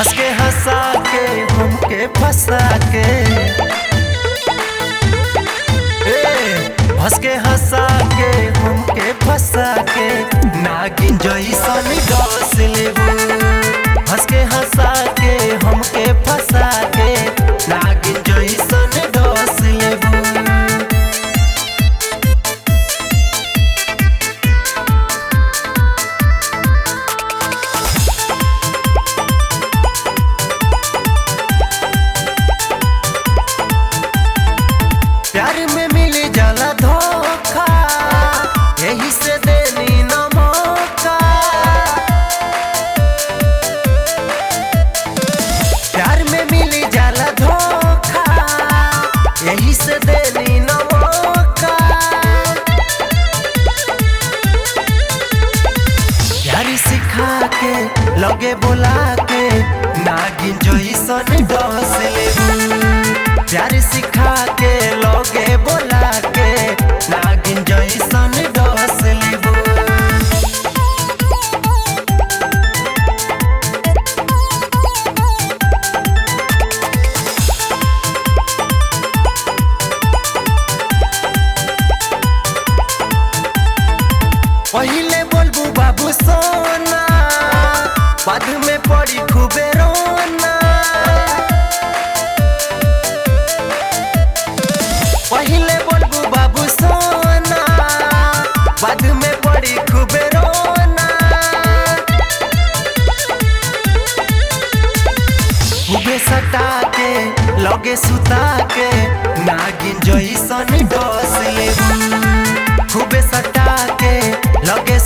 हंस के हंसा के हमके फंसा के, हंस के हंसा के हमके फंसा के नागिन जैसन डस लेबू। हंस के हंसा के हमके फंसा के नागिन जैसन डस लेबू। प्यार में मिली जाला धोखा, यही से देनी न मौका। प्यार में मिली जाला धोखा, यही से देनी न मौका। प्यार सिखा के लगे बोला के नागिन जैसन डस लेबू। प्यार सिखा के लगे बोला के नागिन जैसन डस लेबू। पहिले बोलबू बाबू सोना, बाद में पड़ी खूबे रोना। पहिले बोलबू बाबू सोना, बाद में पड़ी खूबे रोना। खूबे सटा के लगे सुता के नागिन जैसन डस लेबू। खूबे सटा के लगे